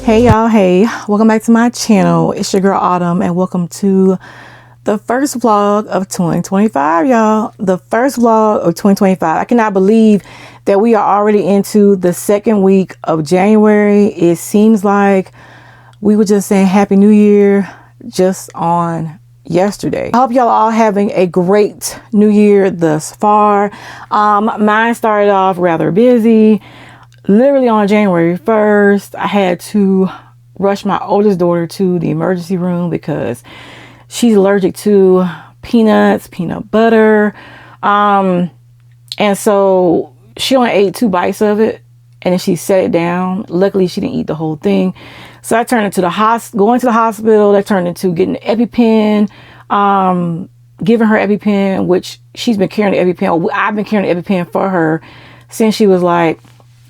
Hey y'all, hey, welcome back to my channel. It's your girl Autumn and welcome to the first vlog of 2025, y'all. The first vlog of 2025. I cannot believe that we are already into the second week of January. It seems like we were just saying Happy New Year just on yesterday. I hope y'all are all having a great new year thus far. Mine started off rather busy. Literally on January 1st, I had to rush my oldest daughter to the emergency room because she's allergic to peanuts, peanut butter. And so she only ate 2 bites of it and then she set it down. Luckily, she didn't eat the whole thing. So I turned into going to the hospital. That turned into getting the EpiPen, giving her EpiPen, which she's been carrying the EpiPen. I've been carrying the EpiPen for her since she was like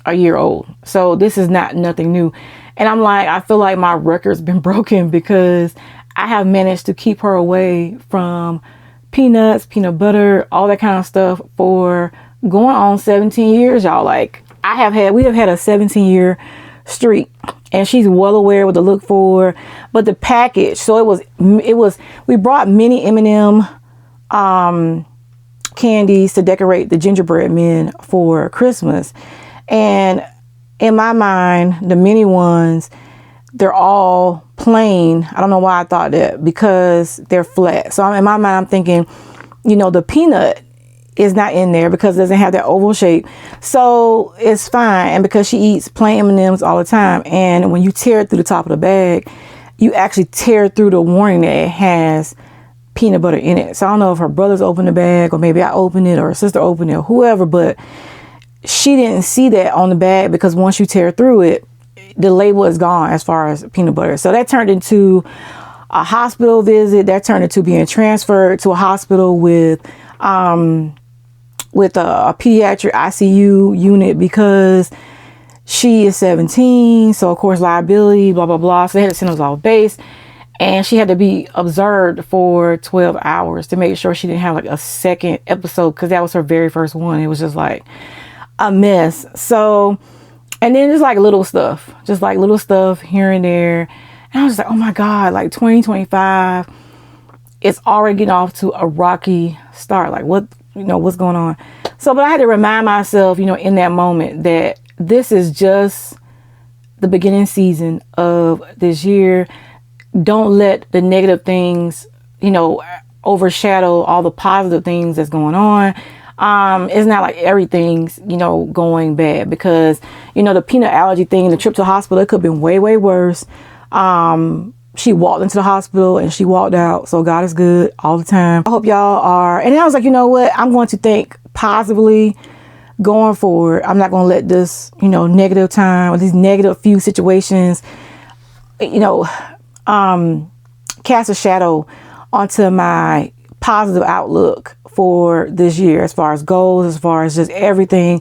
a year old. So this is nothing new. And I'm like, I feel like my record's been broken because I have managed to keep her away from peanuts, peanut butter, all that kind of stuff for going on 17 years, y'all. Like we have had a 17-year streak and she's well aware what to look for. But the package, so we brought mini M&M candies to decorate the gingerbread men for Christmas. And in my mind, the mini ones, they're all plain. I don't know why I thought that, because they're flat. So in my mind, I'm thinking, the peanut is not in there because it doesn't have that oval shape. So it's fine. And because she eats plain M&Ms all the time. And when you tear it through the top of the bag, you actually tear through the warning that it has peanut butter in it. So I don't know if her brothers opened the bag or maybe I opened it or her sister opened it or whoever, but she didn't see that on the bag because once you tear through it, the label is gone as far as peanut butter. So that turned into a hospital visit. That turned into being transferred to a hospital with a pediatric ICU unit because she is 17. So of course, liability, blah, blah, blah. So they had to send us off base. And she had to be observed for 12 hours to make sure she didn't have like a second episode because that was her very first one. It was just like a mess. So, and then just like little stuff here and there. And I was like, oh my God, like 2025, it's already getting off to a rocky start. Like what's going on? So, but I had to remind myself, in that moment that this is just the beginning season of this year. Don't let the negative things, overshadow all the positive things that's going on. It's not like everything's, going bad because, the peanut allergy thing, the trip to the hospital, it could have been way, way worse. She walked into the hospital and she walked out. So God is good all the time. I hope y'all are. And then I was like, you know what? I'm going to think positively going forward. I'm not going to let this, negative time or these negative few situations, cast a shadow onto my positive outlook for this year as far as goals, as far as just everything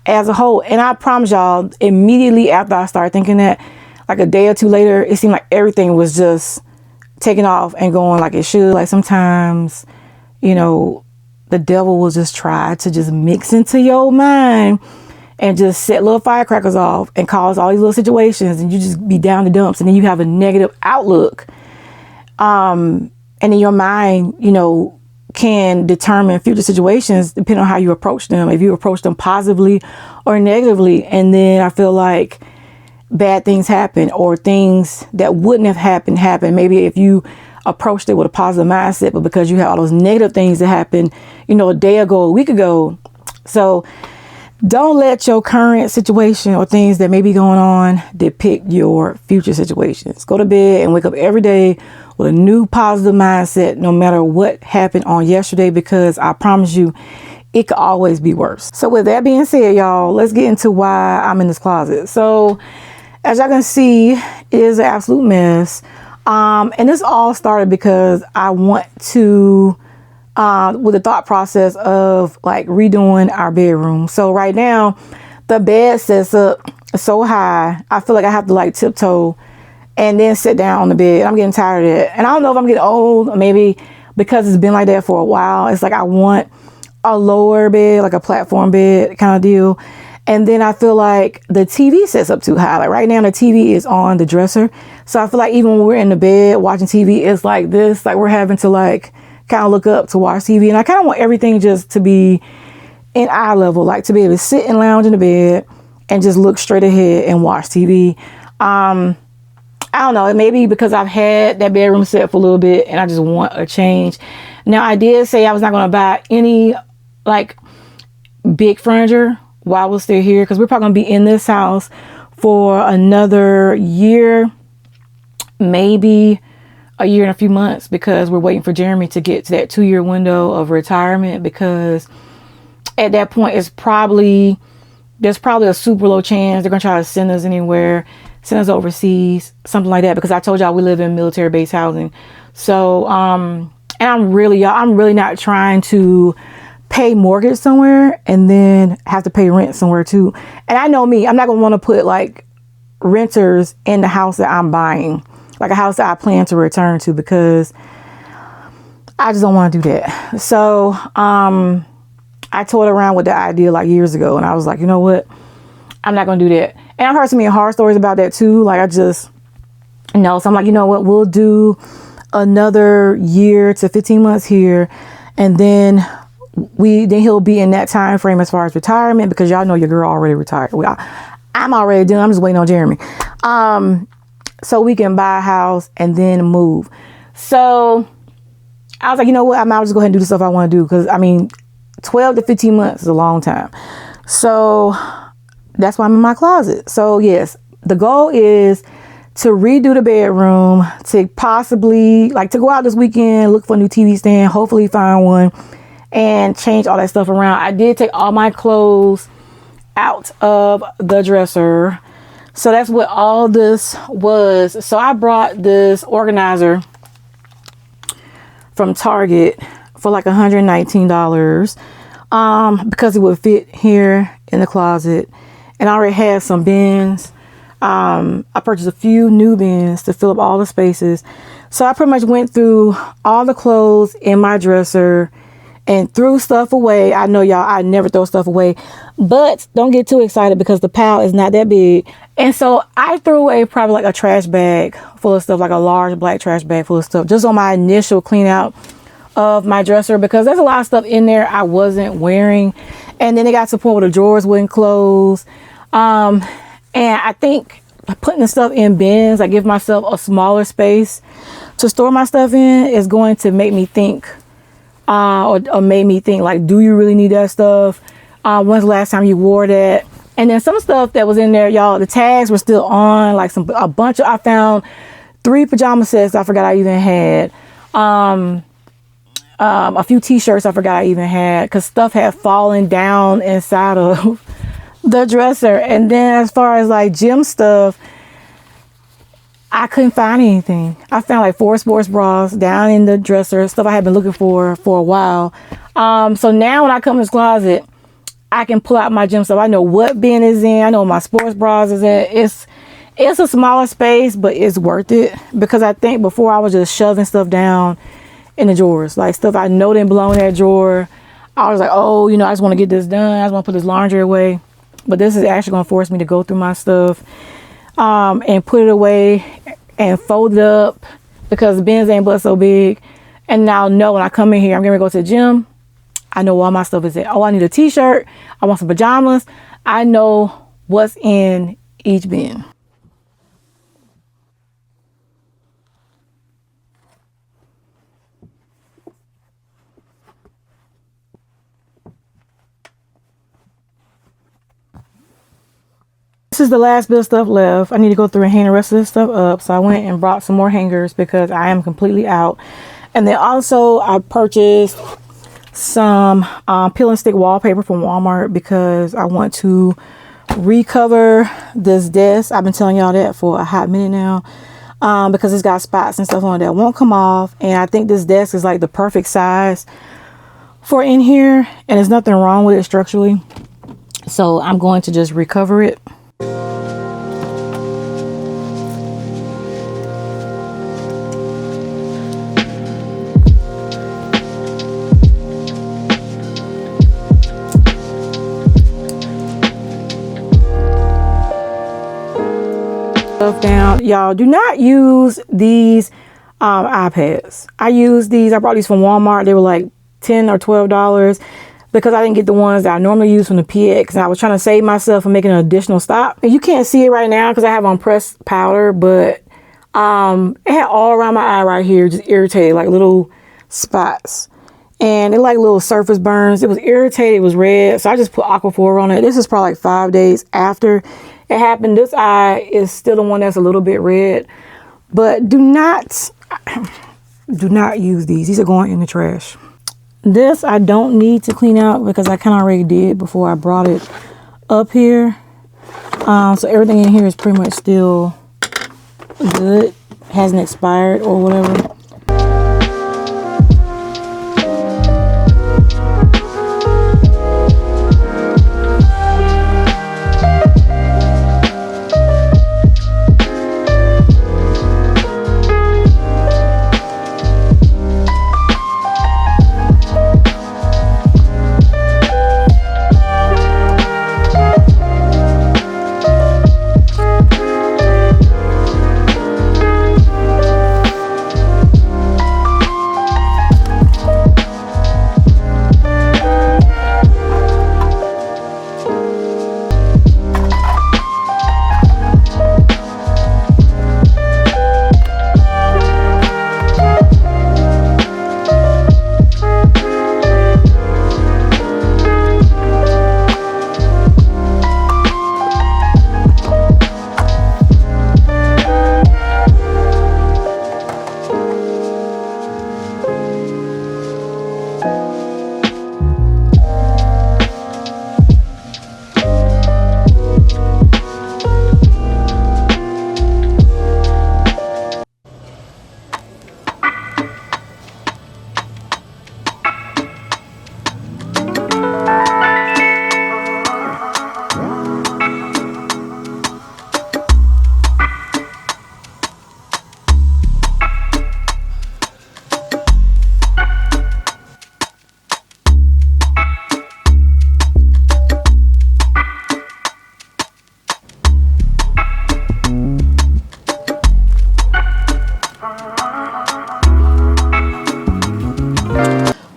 as a whole. And I promise y'all, immediately after I started thinking that, like a day or two later, it seemed like everything was just taking off and going like it should. Like sometimes, the devil will just try to just mix into your mind and just set little firecrackers off and cause all these little situations and you just be down the dumps and then you have a negative outlook. And then your mind, can determine future situations depending on how you approach them. If you approach them positively or negatively. And then I feel like bad things happen or things that wouldn't have happened happen. Maybe if you approached it with a positive mindset, but because you had all those negative things that happened, a day ago, a week ago. So don't let your current situation or things that may be going on depict your future situations. Go to bed and wake up every day with a new positive mindset, no matter what happened on yesterday, because I promise you, it could always be worse. So with that being said, y'all, let's get into why I'm in this closet. So as y'all can see, it is an absolute mess. And this all started because I want to, with the thought process of like redoing our bedroom. So right now, the bed sits up so high, I feel like I have to like tiptoe and then sit down on the bed. I'm getting tired of it. And I don't know if I'm getting old or maybe because it's been like that for a while. It's like I want a lower bed, like a platform bed kind of deal. And then I feel like the TV sets up too high. Like right now the TV is on the dresser. So I feel like even when we're in the bed watching TV, it's like this, like we're having to like kind of look up to watch TV. And I kind of want everything just to be in eye level, like to be able to sit and lounge in the bed and just look straight ahead and watch TV. I don't know, it may be because I've had that bedroom set for a little bit and I just want a change. Now I did say I was not going to buy any like big furniture while we're still here, because we're probably going to be in this house for another year, maybe a year and a few months, because we're waiting for Jeremy to get to that 2-year window of retirement, because at that point there's probably a super low chance they're going to try to send us anywhere, send us overseas, something like that, because I told y'all we live in military base housing. So and I'm really not trying to pay mortgage somewhere and then have to pay rent somewhere too. And I know me, I'm not gonna want to put like renters in the house that I'm buying, like a house that I plan to return to, because I just don't want to do that. So I toyed around with the idea like years ago, and I was like, you know what, I'm not gonna do that. And I've heard so many horror stories about that too. Like I just know, so I'm like, you know what, we'll do another year to 15 months here, and then he'll be in that time frame as far as retirement, because y'all know your girl already retired. I'm already done. I'm just waiting on Jeremy. So we can buy a house and then move. So I was like, you know what? I might as well just go ahead and do the stuff I want to do, because I mean, 12 to 15 months is a long time. So that's why I'm in my closet. So yes, the goal is to redo the bedroom, to possibly like to go out this weekend, look for a new TV stand, hopefully find one, and change all that stuff around. I did take all my clothes out of the dresser. So that's what all this was. So I brought this organizer from Target for like $119 because it would fit here in the closet. And I already had some bins. I purchased a few new bins to fill up all the spaces. So I pretty much went through all the clothes in my dresser and threw stuff away. I know y'all, I never throw stuff away, but don't get too excited because the pile is not that big. And so I threw away probably like a trash bag full of stuff, like a large black trash bag full of stuff, just on my initial clean out of my dresser, because there's a lot of stuff in there I wasn't wearing. And then it got to the point where the drawers wouldn't close. And I think putting the stuff in bins, I give myself a smaller space to store my stuff in, is going to make me think, or made me think, like, do you really need that stuff? When's the last time you wore that? And then some stuff that was in there, y'all, the tags were still on, like I found 3 pajama sets I forgot I even had. A few t-shirts I forgot I even had, because stuff had fallen down inside of the dresser. And then as far as like gym stuff, I couldn't find anything. I found like 4 sports bras down in the dresser, stuff I had been looking for a while. So now when I come to this closet, I can pull out my gym stuff. I know what bin is in. I know my sports bras is in. It's a smaller space, but it's worth it, because I think before I was just shoving stuff down in the drawers, like stuff I know didn't belong in that drawer. I was like, oh, you know, I just want to get this done. I just want to put this laundry away. But this is actually going to force me to go through my stuff and put it away and fold it up, because the bins ain't but so big. And now know when I come in here, I'm going to go to the gym, I know all my stuff is at. Oh, I need a t-shirt. I want some pajamas. I know what's in each bin. This is the last bit of stuff left. I need to go through and hang the rest of this stuff up. So I went and brought some more hangers because I am completely out. And then also I purchased some peel and stick wallpaper from Walmart, because I want to recover this desk. I've been telling y'all that for a hot minute now, because it's got spots and stuff on it that won't come off. And I think this desk is like the perfect size for in here, and there's nothing wrong with it structurally. So I'm going to just recover it. Stuff down. Y'all, do not use these iPads. I brought these from Walmart. They were like $10 or $12 because I didn't get the ones that I normally use from the PX, and I was trying to save myself from making an additional stop. And you can't see it right now because I have on pressed powder, but it had all around my eye right here, just irritated, like little spots. And it like little surface burns. It was irritated, it was red. So I just put Aquaphor on it. This is probably like 5 days after it happened. This eye is still the one that's a little bit red. But do not use these. These are going in the trash. This I don't need to clean out because I kind of already did before I brought it up here. So everything in here is pretty much still good. Hasn't expired or whatever.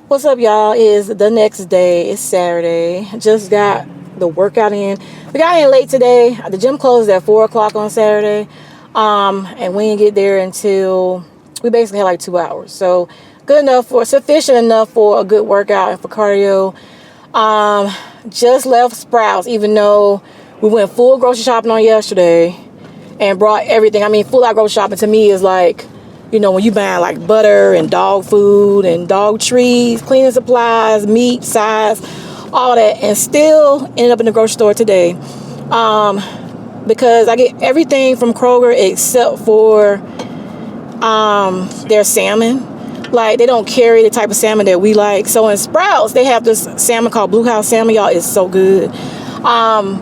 What's up, y'all? Is the next day. It's Saturday. Just got the workout in. We got in late today. The gym closed at 4 o'clock on Saturday, and we didn't get there until we basically had like 2 hours. So sufficient enough for a good workout and for cardio. Just left Sprouts, even though we went full grocery shopping on yesterday and brought everything. I mean, full out grocery shopping to me is like, you know, when you buy like butter and dog food and dog treats, cleaning supplies, meat, size, all that, and still ended up in the grocery store today because I get everything from Kroger except for their salmon. Like, they don't carry the type of salmon that we like. So in Sprouts, they have this salmon called Blue House salmon. Y'all, it's so good.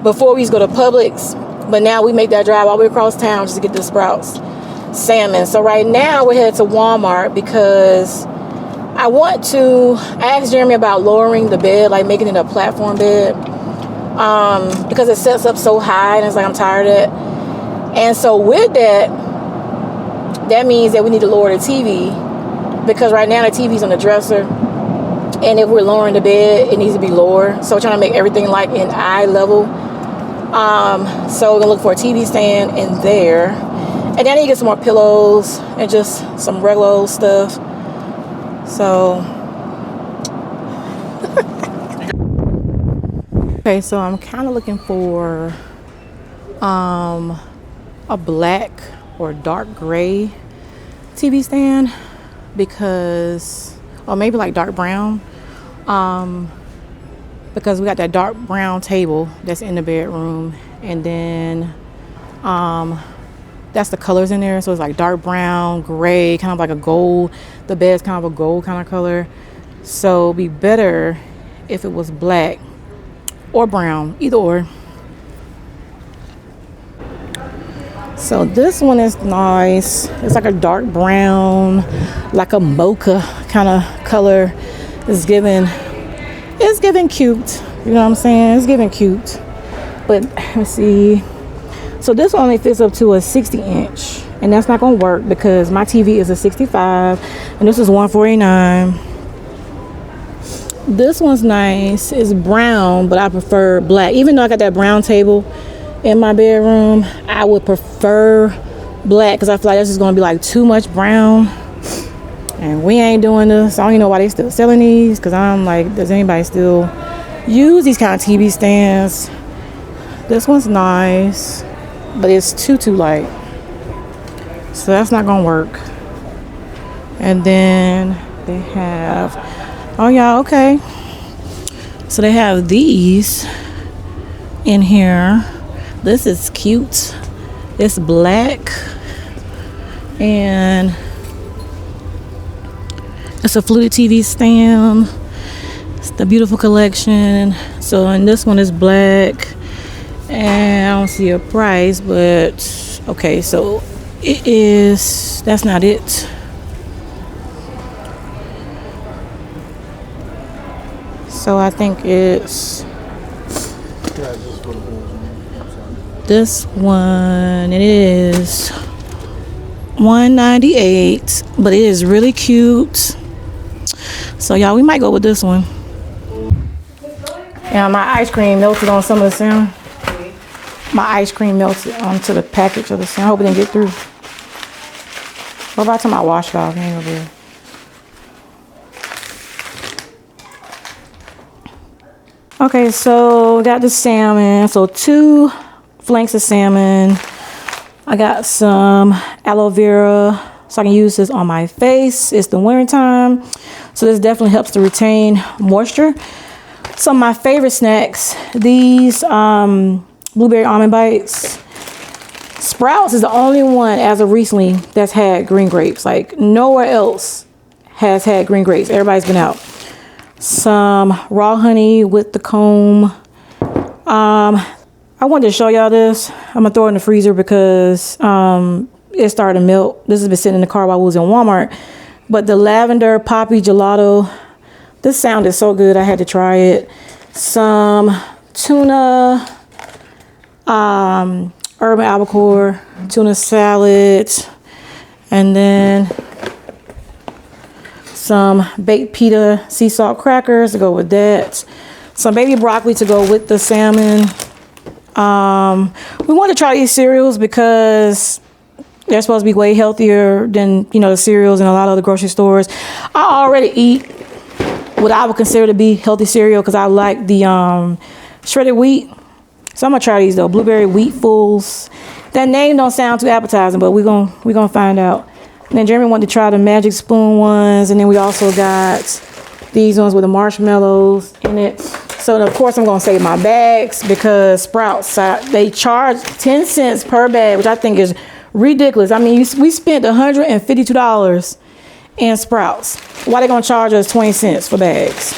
Before we used to go to Publix, but now we make that drive all the way across town just to get the Sprouts salmon. So right now we're headed to Walmart because I asked Jeremy about lowering the bed, like making it a platform bed, because it sets up so high and it's like I'm tired of it. And so with that means that we need to lower the TV, because right now the TV's on the dresser, and if we're lowering the bed, it needs to be lower. So we're trying to make everything like in eye level. So we're gonna look for a TV stand in there. And then I need to get some more pillows and just some regular old stuff. So. Okay, so I'm kind of looking for a black or dark gray TV stand, because, or maybe like dark brown, because we got that dark brown table that's in the bedroom, and then that's the colors in there. So it's like dark brown, gray, kind of like a gold. The bed's kind of a gold kind of color. So it'd be better if it was black or brown, either or. So this one is nice. It's like a dark brown, like a mocha kind of color. It's giving cute. You know what I'm saying? It's giving cute. But let's see. So this only fits up to a 60-inch, and that's not gonna work because my TV is a 65, and this is $149. This one's nice. It's brown, but I prefer black. Even though I got that brown table in my bedroom, I would prefer black because I feel like this is gonna be like too much brown, and we ain't doing this. I don't even know why they still selling these, because I'm like, does anybody still use these kind of TV stands? This one's nice, but it's too light, so that's not gonna work. And then they have, oh yeah, okay, so they have these in here. This is cute. It's black, and it's a fluted TV stand. It's the beautiful collection. So, and this one is black, and I don't see a price, but okay, so it is, that's not it. So I think it's this one. It is $198, but it is really cute. So y'all, we might go with this one. Yeah, my ice cream melted on some of the salmon. My ice cream melted onto the package of the salmon. I hope it didn't get through. What about to my washcloth? Ain't over here. Okay, so we got the salmon. So 2 flanks of salmon. I got some aloe vera, so I can use this on my face. It's the winter time, so this definitely helps to retain moisture. Some of my favorite snacks, these blueberry almond bites. Sprouts is the only one as of recently that's had green grapes. Like nowhere else has had green grapes. Everybody's been out. Some raw honey with the comb. I wanted to show y'all this. I'm gonna throw it in the freezer because it started to melt. This has been sitting in the car while we was in Walmart. But the lavender poppy gelato, this sounded so good, I had to try it. Some tuna, urban albacore, tuna salad, and then some baked pita sea salt crackers to go with that. Some baby broccoli to go with the salmon. We want to try these cereals because they're supposed to be way healthier than, you know, the cereals in a lot of the grocery stores. I already eat what I would consider to be healthy cereal because I like the shredded wheat. So I'm gonna try these though, blueberry wheatfuls. That name don't sound too appetizing, but we're gonna find out. And then Jeremy wanted to try the magic spoon ones, and then we also got these ones with the marshmallows in it. So of course I'm gonna save my bags because Sprouts, they charge 10 cents per bag, which I think is ridiculous. I mean, we spent $152 in Sprouts. Why they gonna charge us 20 cents for bags?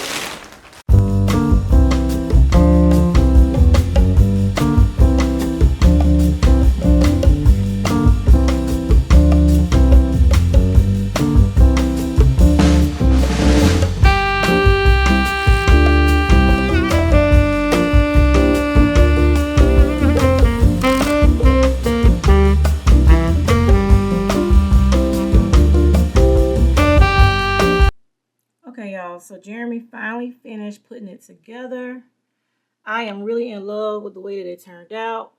So Jeremy finally finished putting it together. I am really in love with the way that it turned out.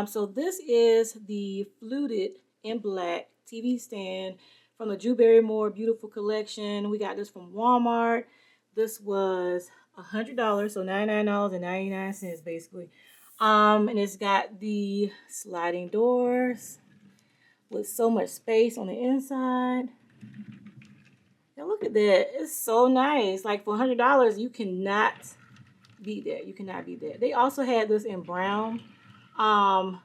So this is the fluted in black TV stand from the Drew Barrymore Beautiful Collection. We got this from Walmart. This was $100, so $99.99 basically. And it's got the sliding doors with so much space on the inside. Now look at that. It's so nice. Like for $100, you cannot beat that. You cannot beat that. They also had this in brown. But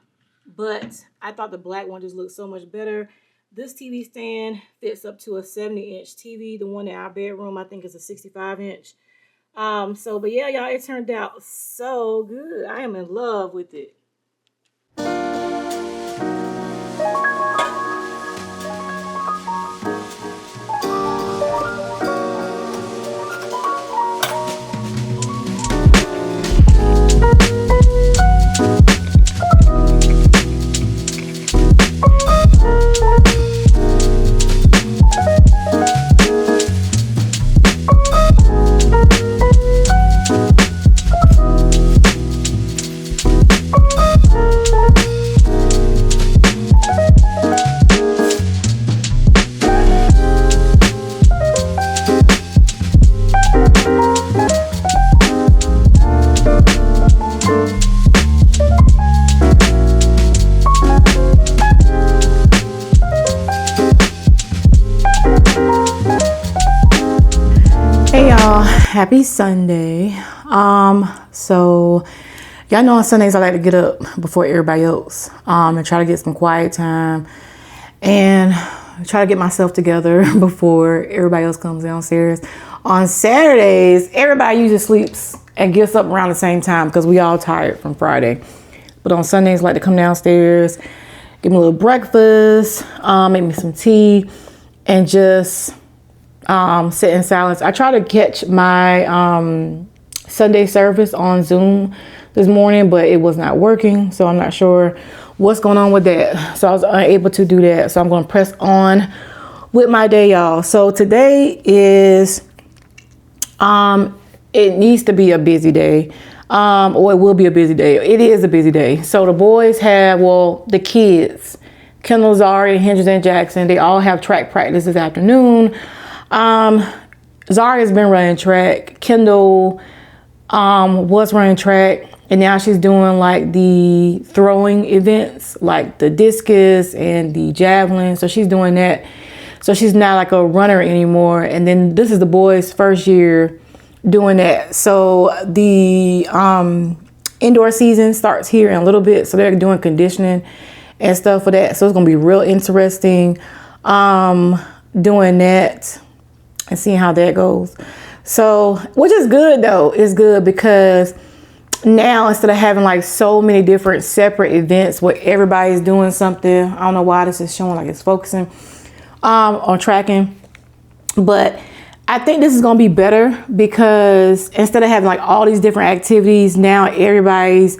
I thought the black one just looked so much better. This TV stand fits up to a 70-inch TV. The one in our bedroom, I think, is a 65-inch. But yeah, y'all, it turned out so good. I am in love with it. happy Sunday. So y'all know on Sundays I like to get up before everybody else and try to get some quiet time and try to get myself together before everybody else comes downstairs. On Saturdays, everybody usually sleeps and gets up around the same time because we all tired from Friday. But on Sundays, I like to come downstairs, give me a little breakfast, make me some tea, and just sit in silence. I try to catch my Sunday service on Zoom this morning, but it was not working, so I'm not sure what's going on with that. So I was unable to do that. So I'm going to press on with my day, y'all. So today is it needs to be a busy day, or it will be a busy day. It is a busy day. So the boys have, well, the kids, Kendall, Zari, Hendrix, and Jackson, they all have track practice this afternoon. Zari has been running track. Kendall was running track, and now she's doing like the throwing events, like the discus and the javelin. So she's doing that. So she's not like a runner anymore. And then this is the boys' first year doing that. So the indoor season starts here in a little bit. So they're doing conditioning and stuff for that. So it's gonna be real interesting doing that and seeing how that goes. So, which is good though. It's good because now instead of having like so many different separate events where everybody's doing something, I don't know why this is showing like it's focusing on tracking, but I think this is going to be better because instead of having like all these different activities, now everybody's,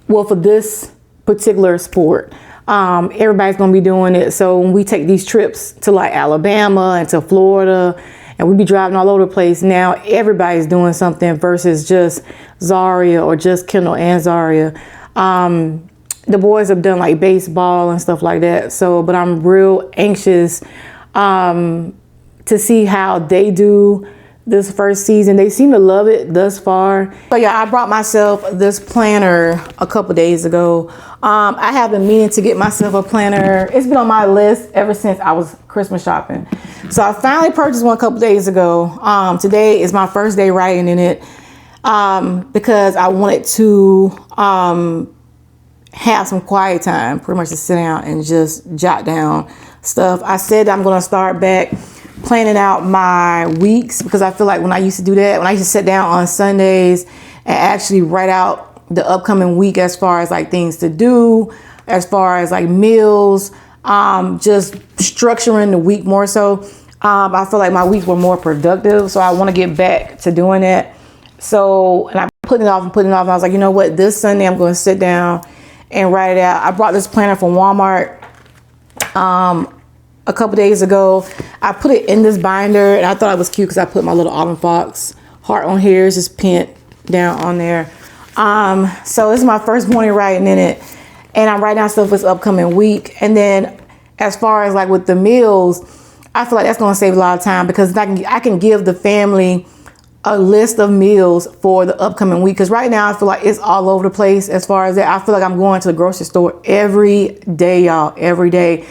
well, for this particular sport, everybody's going to be doing it. So when we take these trips to like Alabama and to Florida, and we be driving all over the place, now everybody's doing something versus just Zaria or just Kendall and Zaria. The boys have done like baseball and stuff like that. So, but I'm real anxious to see how they do this first season. They seem to love it thus far. So yeah, I brought myself this planner a couple days ago. I have been meaning to get myself a planner. It's been on my list ever since I was Christmas shopping. So I finally purchased one a couple days ago. Today is my first day writing in it because I wanted to have some quiet time, pretty much to sit down and just jot down stuff. I said I'm going to start back planning out my weeks because I feel like when I used to do that, when I used to sit down on Sundays and actually write out the upcoming week as far as like things to do, as far as like meals, just structuring the week more so. I feel like my weeks were more productive, so I want to get back to doing that. So, and I put it off and put it off. And I was like, you know what? This Sunday I'm going to sit down and write it out. I brought this planner from Walmart a couple days ago. I put it in this binder and I thought it was cute because I put my little Autumn Fox heart on here. It's just pinned down on there. So this is my first morning writing in it, and I'm writing down stuff for this upcoming week. And then as far as like with the meals, I feel like that's going to save a lot of time because I can give the family a list of meals for the upcoming week. Because right now I feel like it's all over the place as far as that. I feel like I'm going to the grocery store every day, y'all, every day.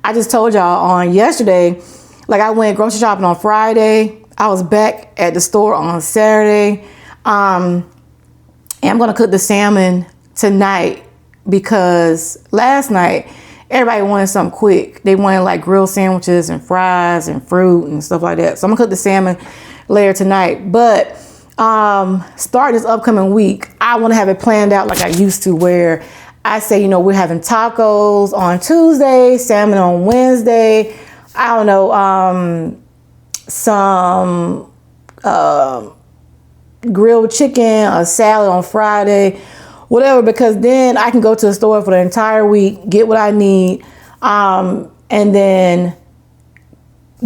I just told y'all on yesterday, like I went grocery shopping on Friday. I was back at the store on Saturday. And I'm going to cook the salmon tonight because last night everybody wanted something quick. They wanted like grilled sandwiches and fries and fruit and stuff like that. So I'm going to cook the salmon later tonight. But start this upcoming week, I want to have it planned out like I used to, where I say, you know, we're having tacos on Tuesday, salmon on Wednesday. I don't know, some grilled chicken, a salad on Friday, whatever, because then I can go to the store for the entire week, get what I need, and then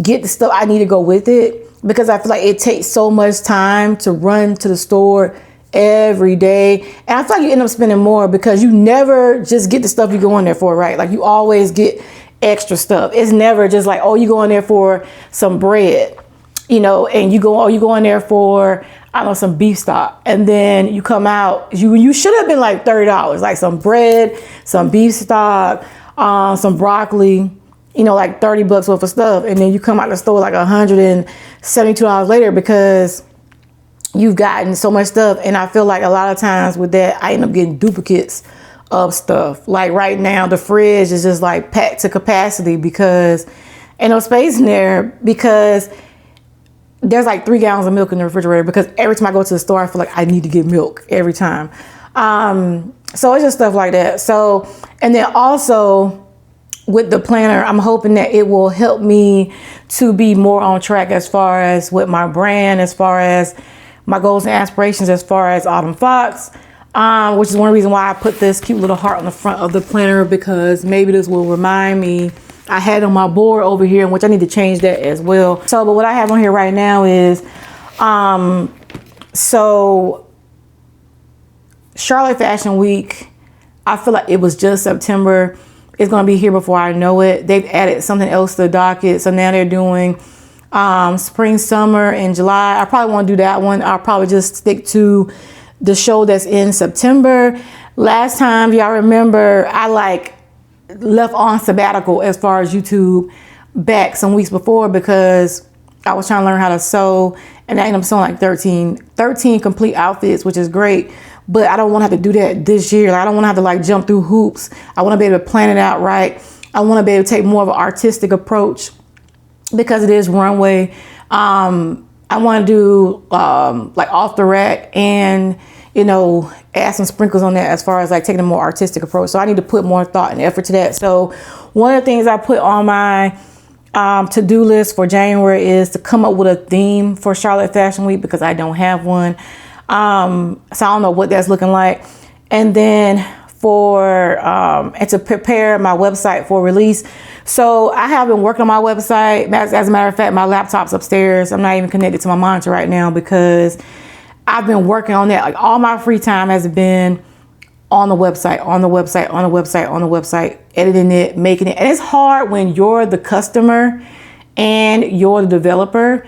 get the stuff I need to go with it, because I feel like it takes so much time to run to the store every day. And I feel like you end up spending more because you never just get the stuff you go in there for, right? Like you always get extra stuff. It's never just like, oh, you go in there for some bread, you know, and you go in there for, I don't know, some beef stock. And then you come out, you should have been like $30, like some bread, some beef stock, some broccoli, you know, like $30 worth of stuff. And then you come out the store like $172 later because you've gotten so much stuff. And I feel like a lot of times with that, I end up getting duplicates of stuff. Like right now, the fridge is just like packed to capacity because ain't no space in there, because there's like 3 gallons of milk in the refrigerator, because every time I go to the store, I feel like I need to get milk every time. So it's just stuff like that. So, and then also with the planner, I'm hoping that it will help me to be more on track as far as with my brand, as far as my goals and aspirations, as far as Autumn Fox, which is one reason why I put this cute little heart on the front of the planner, because maybe this will remind me. I had on my board over here, which I need to change that as well. So, but what I have on here right now is, so Charlotte Fashion Week, I feel like it was just September. It's going to be here before I know it. They've added something else to the docket. So now they're doing spring, summer in July. I probably won't do that one. I'll probably just stick to the show that's in September. Last time, y'all remember, I like left on sabbatical as far as YouTube back some weeks before, because I was trying to learn how to sew, and I ended up sewing like 13 complete outfits, which is great. But I don't want to have to do that this year. Like, I don't want to have to like jump through hoops. I want to be able to plan it out right. I want to be able to take more of an artistic approach, because it is runway. I want to do like off the rack, and you know, add some sprinkles on that as far as like taking a more artistic approach. So I need to put more thought and effort to that. So one of the things I put on my to-do list for January is to come up with a theme for Charlotte Fashion Week, because I don't have one. So I don't know what that's looking like. And then for and to prepare my website for release. So I have been working on my website. As a matter of fact, my laptop's upstairs. I'm not even connected to my monitor right now, because I've been working on that. Like, all my free time has been on the website, editing it, making it. And it's hard when you're the customer and you're the developer.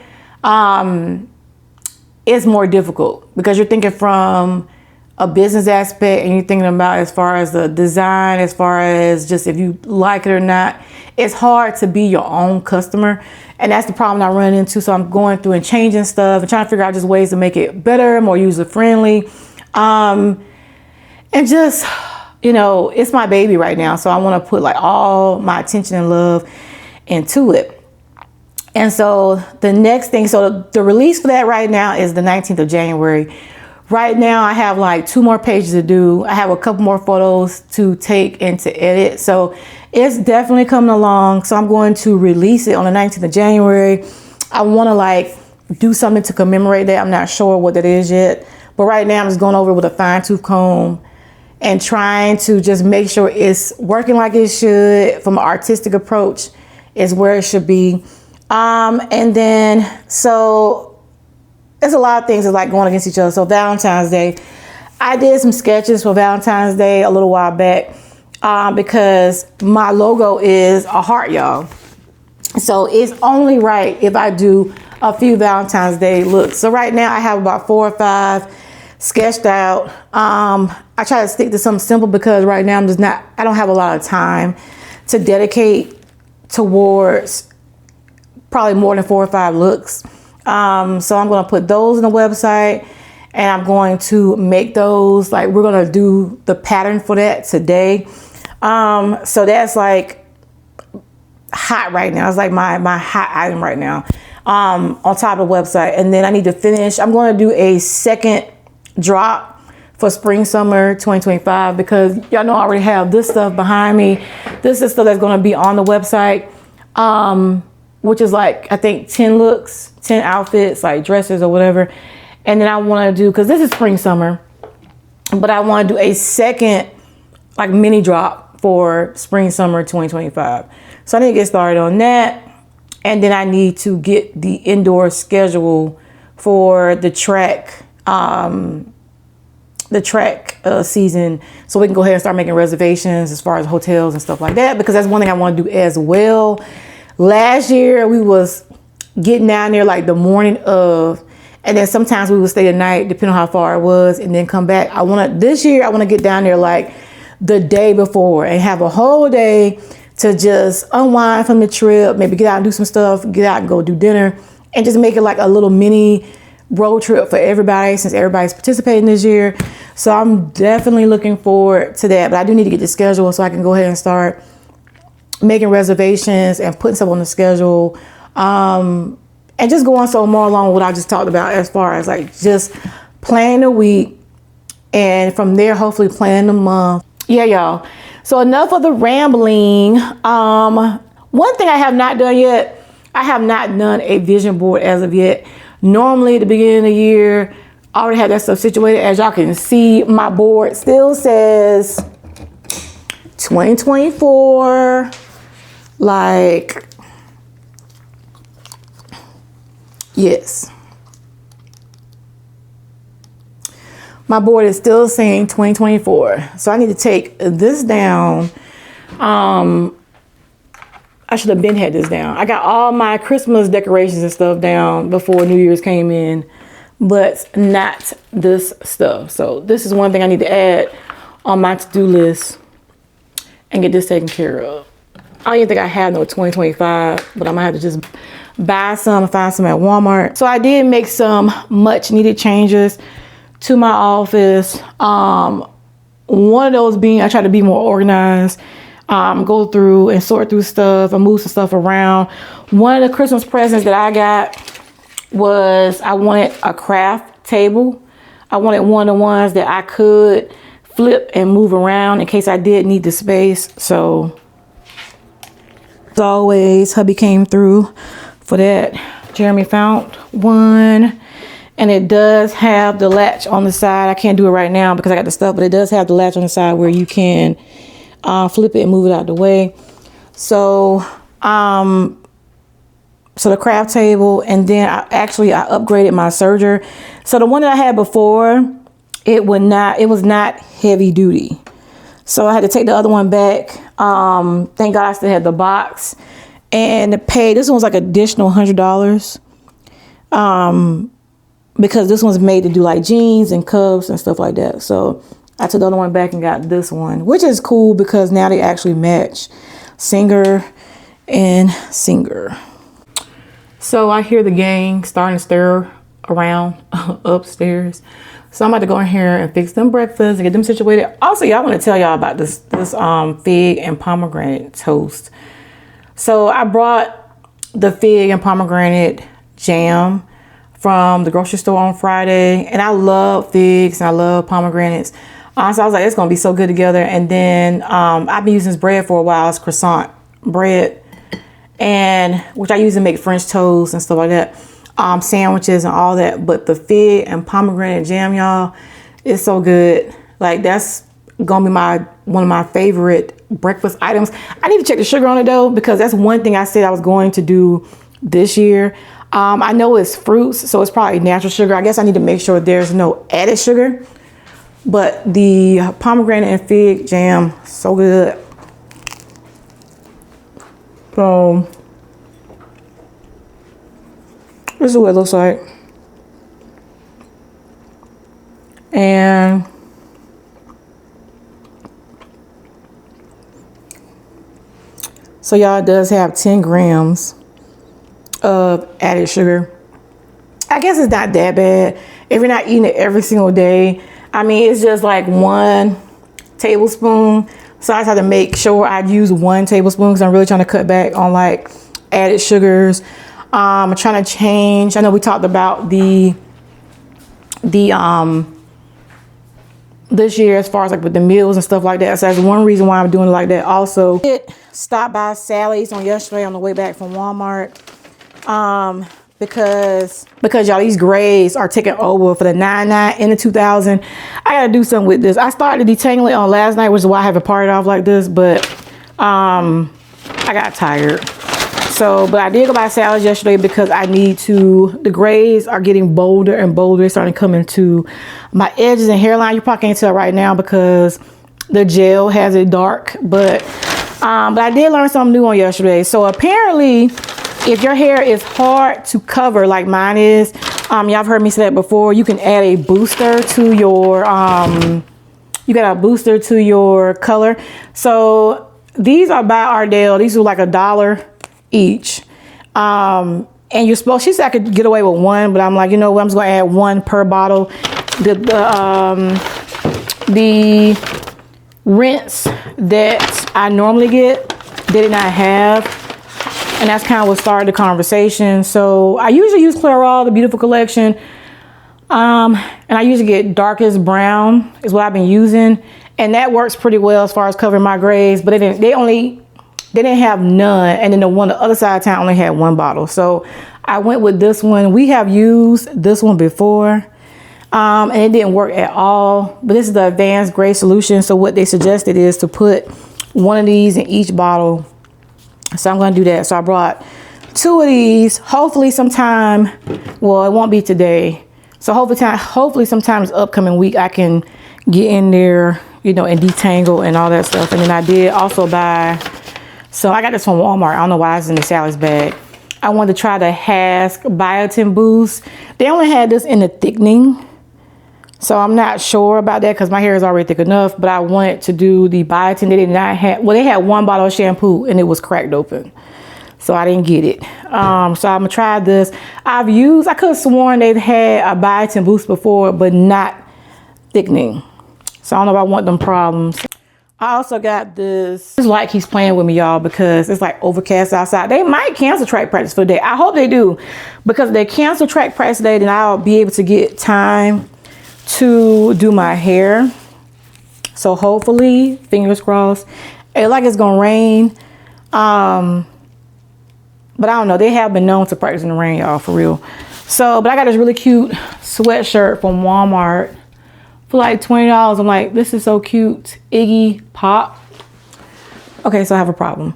It's more difficult, because you're thinking from a business aspect, and you're thinking about as far as the design, as far as just if you like it or not. It's hard to be your own customer, and that's the problem I run into. So I'm going through and changing stuff and trying to figure out just ways to make it better, more user friendly, and just, you know, it's my baby right now, so I want to put like all my attention and love into it. And so the next thing, so the release for that right now is the 19th of January. Right now I have like 2 more pages to do. I have a couple more photos to take and to edit. So it's definitely coming along. So I'm going to release it on the 19th of January. I want to like do something to commemorate that. I'm not sure what that is yet. But right now I'm just going over it with a fine tooth comb and trying to just make sure it's working like it should, from an artistic approach is where it should be. And then, so there's a lot of things that like going against each other. So Valentine's Day, I did some sketches for Valentine's Day a little while back, because my logo is a heart, y'all. So it's only right if I do a few Valentine's Day looks. So right now I have about 4 or 5 sketched out. I try to stick to something simple, because right now I don't have a lot of time to dedicate towards probably more than 4 or 5 looks. So I'm going to put those on the website, and I'm going to make those, like, we're going to do the pattern for that today. So that's like hot right now. It's like my hot item right now, on top of the website. And then I need to finish. I'm going to do a second drop for spring, summer 2025, because y'all know I already have this stuff behind me. This is stuff that's going to be on the website, which is like, I think 10 looks, 10 outfits, like dresses or whatever. And then I want to do, because this is spring, summer, but I want to do a second like mini drop for spring, summer 2025. So I need to get started on that. And then I need to get the indoor schedule for the track season, so we can go ahead and start making reservations as far as hotels and stuff like that, because that's one thing I want to do as well. Last year we was getting down there like the morning of, and then sometimes we would stay the night depending on how far it was and then come back. This year I want to get down there like the day before and have a whole day to just unwind from the trip, maybe get out and do some stuff, get out and go do dinner, and just make it like a little mini road trip for everybody since everybody's participating this year. So I'm definitely looking forward to that. But I do need to get the schedule so I can go ahead and start making reservations and putting stuff on the schedule. And just going so more along with what I just talked about as far as like just planning the week. And from there, hopefully planning the month. Yeah, y'all. So enough of the rambling. One thing I have not done yet, I have not done a vision board as of yet. Normally at the beginning of the year, I already have that stuff situated. As y'all can see, my board still says 2024. Like, yes. My board is still saying 2024. So I need to take this down. I should have been had this down. I got all my Christmas decorations and stuff down before New Year's came in, but not this stuff. So this is one thing I need to add on my to-do list and get this taken care of. I don't even think I have no 2025, but I'm gonna have to just buy some, find some at Walmart. So I did make some much needed changes to my office. One of those being I try to be more organized. Go through and sort through stuff and move some stuff around. One of the Christmas presents that I got was I wanted a craft table. I wanted one of the ones that I could flip and move around in case I did need the space. So as always, hubby came through for that. Jeremy found one, and it does have the latch on the side. I can't do it right now because I got the stuff, but it does have the latch on the side where you can flip it and move it out the way. So so the craft table, and then I upgraded my serger. So the one that I had before, it was not heavy duty. So I had to take the other one back. Thank God I still had the box and to pay. This one was like additional $100. Because this one's made to do like jeans and cups and stuff like that. So I took the other one back and got this one, which is cool because now they actually match singer and singer. So I hear the gang starting to stir around upstairs. So I'm about to go in here and fix them breakfast and get them situated. Also, y'all want to tell y'all about this fig and pomegranate toast. So I brought the fig and pomegranate jam from the grocery store on Friday, and I love figs and I love pomegranates. So I was like, it's gonna be so good together. And then I've been using this bread for a while. It's croissant bread, and which I use to make French toast and stuff like that, sandwiches and all that. But the fig and pomegranate jam, y'all, is so good. Like that's gonna be one of my favorite breakfast items. I need to check the sugar on it though, because that's one thing I said I was going to do this year. I know it's fruits, so it's probably natural sugar. I guess I need to make sure there's no added sugar. But the pomegranate and fig jam, so good. So this is what it looks like. And so y'all, it does have 10 grams of added sugar. I guess it's not that bad if you're not eating it every single day. I mean, it's just like 1 tablespoon. So I just have to make sure I use 1 tablespoon because I'm really trying to cut back on like added sugars. I'm trying to change. I know we talked about this year as far as like with the meals and stuff like that. So that's one reason why I'm doing it like that. Also, stopped by Sally's on yesterday on the way back from Walmart. Because y'all, these grays are taking over for the 99 and the 2000. I gotta do something with this. I started detangling it on last night, which is why I haven't parted off like this, but I got tired. So, but I did go buy salads yesterday because I need to. The grays are getting bolder and bolder. They're starting to come into my edges and hairline. You probably can't tell right now because the gel has it dark, but I did learn something new on yesterday. So apparently, if your hair is hard to cover like mine is, y'all have heard me say that before, you can add a booster to your, you got a booster to your color. So these are by Ardell. These are like $1 each. And And you're supposed, she said I could get away with one, but I'm like, you know what, I'm just gonna add one per bottle. The rinse that I normally get, they did not have. And that's kind of what started the conversation. So I usually use Clairol, the Beautiful Collection. And I usually get darkest brown is what I've been using. And that works pretty well as far as covering my grays, but they didn't have none. And then the other side of town only had one bottle. So I went with this one. We have used this one before. And it didn't work at all, but this is the advanced gray solution. So what they suggested is to put one of these in each bottle. So I'm going to do that. So I brought 2 of these, hopefully sometime, well, it won't be today. So hopefully sometime this upcoming week, I can get in there, you know, and detangle and all that stuff. And then I did also buy, so I got this from Walmart. I don't know why it's in the Sally's bag. I wanted to try the Hask Biotin Boost. They only had this in the thickening. So I'm not sure about that because my hair is already thick enough, but I wanted to do the biotin. They did not have, well, they had one bottle of shampoo and it was cracked open. So I didn't get it. So I'm gonna try this. I could have sworn they've had a biotin boost before, but not thickening. So I don't know if I want them problems. I also got this light keeps playing with me, y'all, because it's like overcast outside. They might cancel track practice for the day. I hope they do, because if they cancel track practice today, then I'll be able to get time to do my hair. So hopefully, fingers crossed. It's like it's gonna rain, but I don't know. They have been known to practice in the rain, y'all, for real. So, but I got this really cute sweatshirt from Walmart for like $20. I'm like, this is so cute. Iggy Pop. Okay, so I have a problem.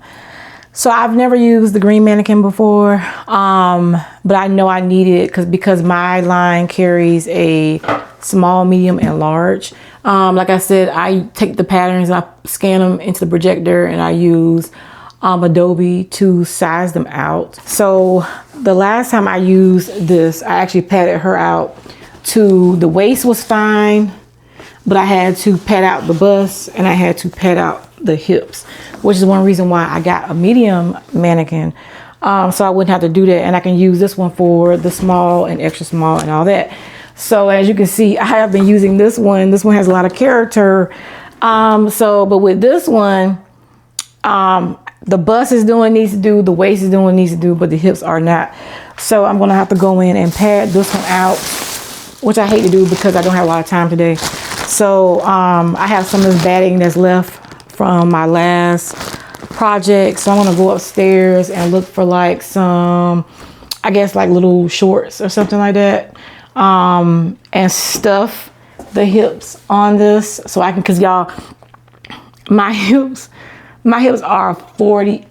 So I've never used the green mannequin before, but I know I need it because my line carries a small, medium, and large. Like I said, I take the patterns, I scan them into the projector, and I use Adobe to size them out. So the last time I used this, I actually padded her out to the waist was fine, but I had to pad out the bust and I had to pad out the hips, which is one reason why I got a medium mannequin. So I wouldn't have to do that, and I can use this one for the small and extra small and all that. So as you can see, I have been using this one. This one has a lot of character. But with this one, the bust is doing needs to do, the waist is doing needs to do, but the hips are not. So I'm gonna have to go in and pad this one out, which I hate to do because I don't have a lot of time today. So I have some of this batting that's left from my last project. So I'm gonna go upstairs and look for like some, I guess like little shorts or something like that. And stuff the hips on this so I can, cause y'all, my hips are 48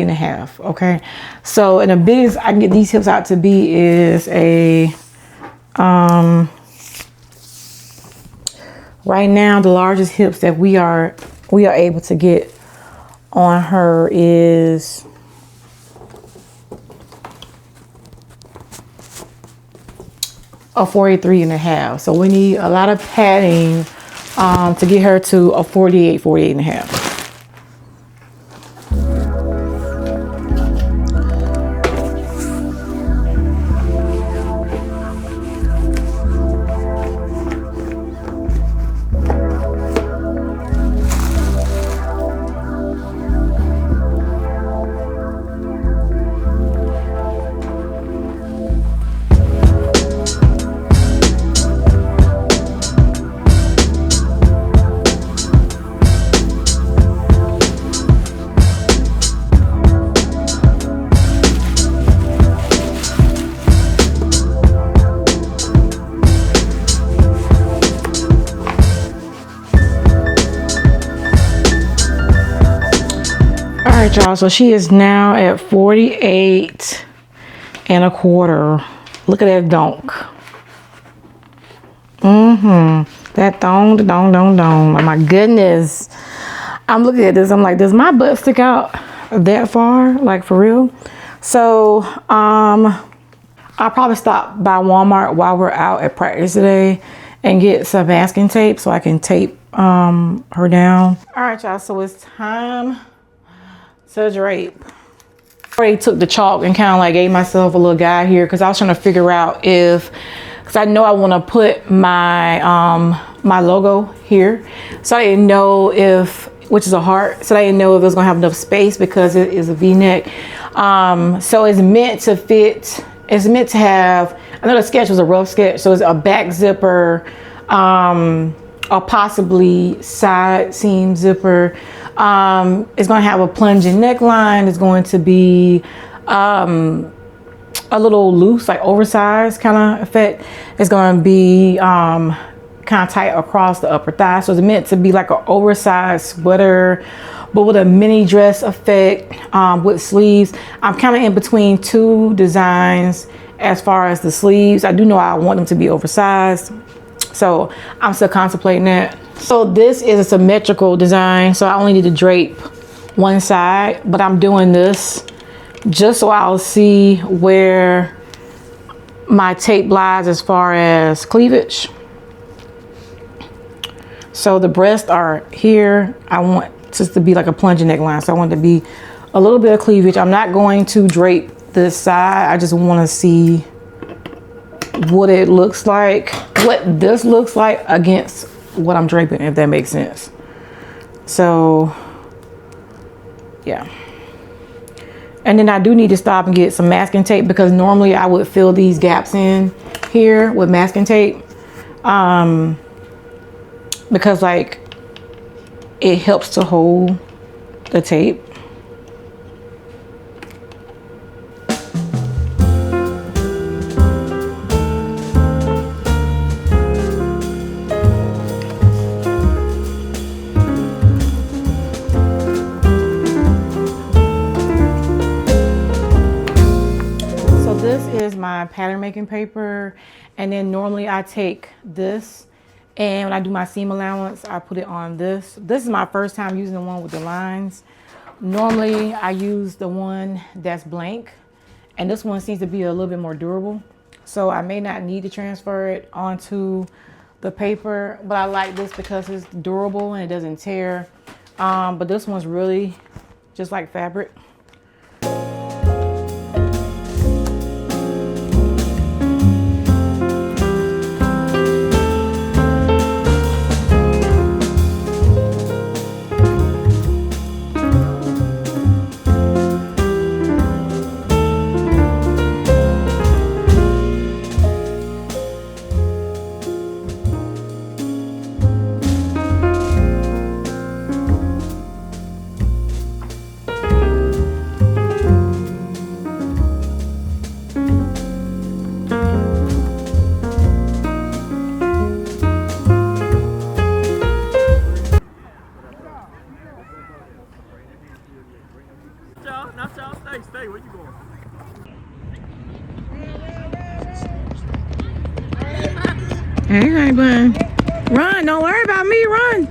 and a half. Okay. So, and the biggest I can get these hips out to be is a, right now, the largest hips that we are able to get on her is a 43 and a half. So we need a lot of padding to get her to a 48 and a half. Y'all, so she is now at 48 and a quarter. Look at that donk. That dong. Oh my goodness. I'm looking at this, I'm like, does my butt stick out that far? Like, for real? So I'll probably stop by Walmart while we're out at practice today and get some masking tape so I can tape her down. All right, y'all, so it's time to drape. I already took the chalk and kind of like gave myself a little guide here because I was trying to figure out if, because I know I want to put my my logo here, so I didn't know if, which is a heart, so I didn't know if it was gonna have enough space because it is a V-neck. So it's meant to fit, it's meant to have, I know the sketch was a rough sketch, so it's a back zipper, or possibly side seam zipper. It's going to have a plunging neckline. It's going to be a little loose, like oversized kind of effect. It's going to be kind of tight across the upper thigh. So it's meant to be like an oversized sweater, but with a mini dress effect, with sleeves. I'm kind of in between two designs as far as the sleeves. I do know I want them to be oversized, so I'm still contemplating that. So this is a symmetrical design, so I only need to drape one side, but I'm doing this just so I'll see where my tape lies as far as cleavage. So the breasts are here. I want just to be like a plunging neckline, so I want it to be a little bit of cleavage. I'm not going to drape this side. I just want to see what it looks like, what this looks like against what I'm draping, if that makes sense. So yeah, and then I do need to stop and get some masking tape, because normally I would fill these gaps in here with masking tape, because like it helps to hold the tape. My pattern making paper, and then normally I take this, and when I do my seam allowance I put it on this. This is my first time using the one with the lines. Normally I use the one that's blank, and this one seems to be a little bit more durable, so I may not need to transfer it onto the paper, but I like this because it's durable and it doesn't tear. But this one's really just like fabric. Stay. Where you going? Hey, bud. Run. Don't worry about me. Run.